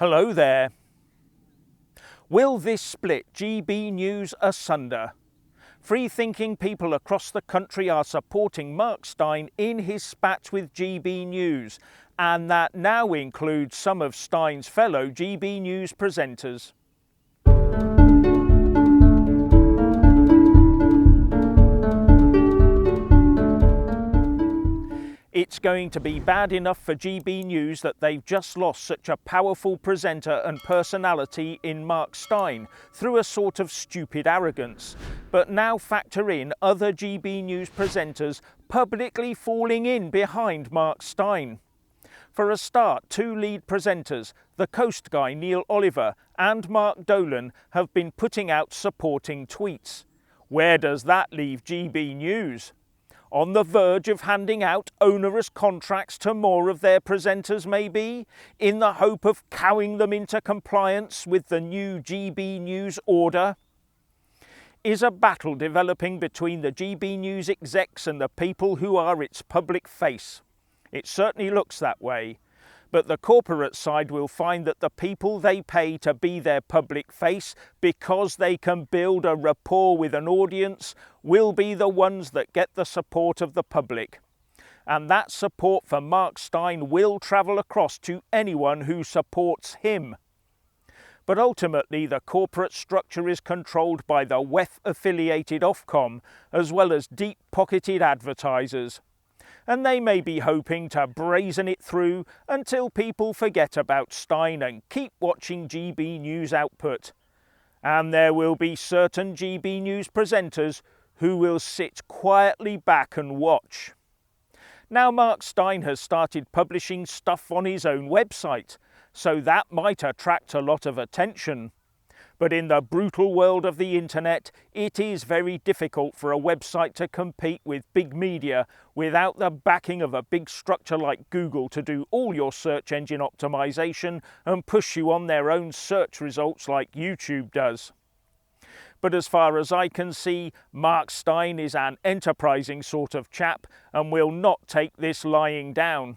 Hello there. Will this split GB News asunder? Free-thinking people across the country are supporting Mark Steyn in his spat with GB News, and that now includes some of Steyn's fellow GB News presenters. It's going to be bad enough for GB News that they've just lost such a powerful presenter and personality in Mark Steyn through a sort of stupid arrogance. But now factor in other GB News presenters publicly falling in behind Mark Steyn. For a start, two lead presenters, the Coast guy Neil Oliver and Mark Dolan, have been putting out supporting tweets. Where does that leave GB News? On the verge of handing out onerous contracts to more of their presenters maybe, in the hope of cowing them into compliance with the new GB News order? Is a battle developing between the GB News execs and the people who are its public face? It certainly looks that way. But the corporate side will find that the people they pay to be their public face, because they can build a rapport with an audience, will be the ones that get the support of the public. And that support for Mark Steyn will travel across to anyone who supports him. But ultimately the corporate structure is controlled by the WEF-affiliated Ofcom, as well as deep-pocketed advertisers. And they may be hoping to brazen it through until people forget about Steyn and keep watching GB News output. And there will be certain GB News presenters who will sit quietly back and watch. Now Mark Steyn has started publishing stuff on his own website, so that might attract a lot of attention. But in the brutal world of the internet, it is very difficult for a website to compete with big media without the backing of a big structure like Google to do all your search engine optimization and push you on their own search results like YouTube does. But as far as I can see, Mark Steyn is an enterprising sort of chap and will not take this lying down.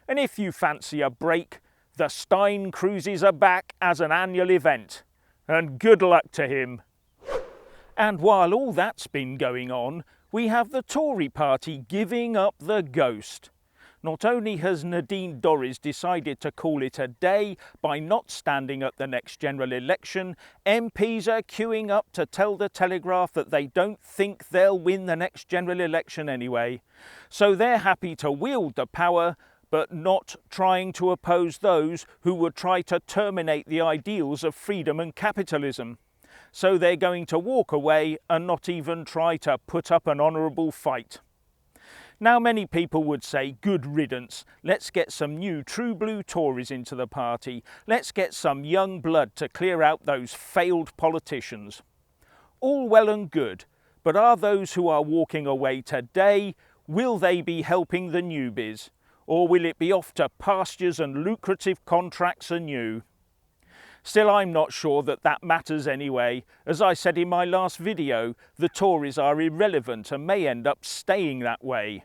And if you fancy a break, the Steyn Cruises are back as an annual event. And good luck to him. And while all that's been going on, we have the Tory party giving up the ghost. Not only has Nadine Dorries decided to call it a day by not standing at the next general election, MPs are queuing up to tell the Telegraph that they don't think they'll win the next general election anyway. So they're happy to wield the power, but not trying to oppose those who would try to terminate the ideals of freedom and capitalism. So they're going to walk away and not even try to put up an honourable fight. Now many people would say, good riddance, let's get some new true blue Tories into the party, let's get some young blood to clear out those failed politicians. All well and good, but are those who are walking away today, will they be helping the newbies? Or will it be off to pastures and lucrative contracts anew? Still, I'm not sure that that matters anyway. As I said in my last video, the Tories are irrelevant and may end up staying that way.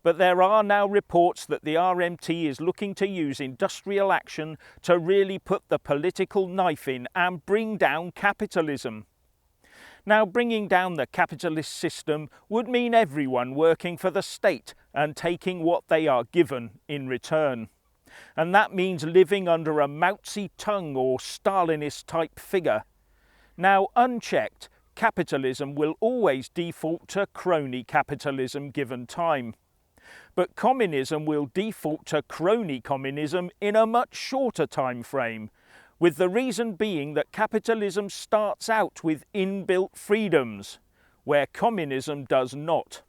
But there are now reports that the RMT is looking to use industrial action to really put the political knife in and bring down capitalism. Now, bringing down the capitalist system would mean everyone working for the state and taking what they are given in return. And that means living under a Mao Zedong or Stalinist type figure. Now, unchecked, capitalism will always default to crony capitalism given time. But communism will default to crony communism in a much shorter time frame, with the reason being that capitalism starts out with inbuilt freedoms, where communism does not.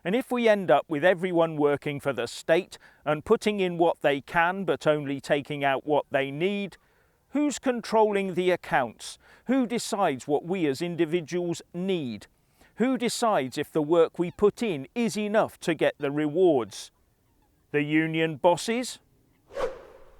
And if we end up with everyone working for the state and putting in what they can but only taking out what they need, who's controlling the accounts? Who decides what we as individuals need? Who decides if the work we put in is enough to get the rewards? The union bosses?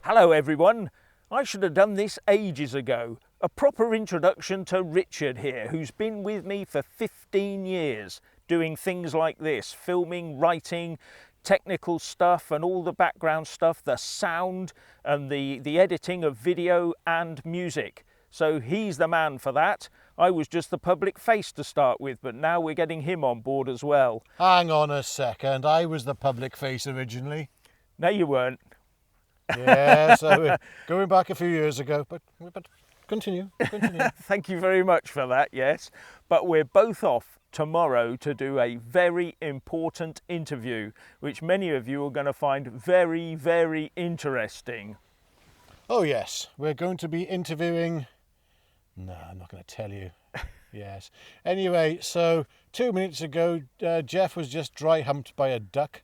Hello everyone. I should have done this ages ago. A proper introduction to Richard here, who's been with me for 15 years, doing things like this, filming, writing, technical stuff and all the background stuff, the sound and the editing of video and music. So he's the man for that. I was just the public face to start with, but now we're getting him on board as well. Hang on a second, I was the public face originally. No, you weren't. Yeah, so we're going back a few years ago, but continue. Thank you very much for that, yes. But we're both off tomorrow to do a very important interview, which many of you are going to find very, very interesting. Oh yes, we're going to be interviewing... No, I'm not going to tell you. Yes. Anyway, so 2 minutes ago, Jeff was just dry humped by a duck.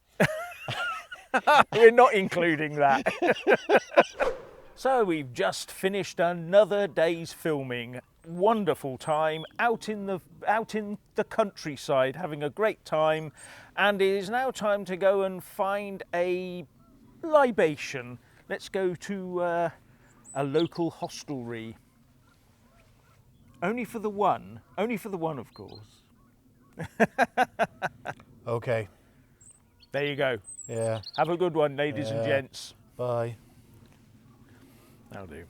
We're not including that. So we've just finished another day's filming. Wonderful time out in the countryside, having a great time, and it is now time to go and find a libation. Let's go to a local hostelry. Only for the one, of course. Okay. There you go. Yeah. Have a good one, ladies and gents. Bye. That'll do.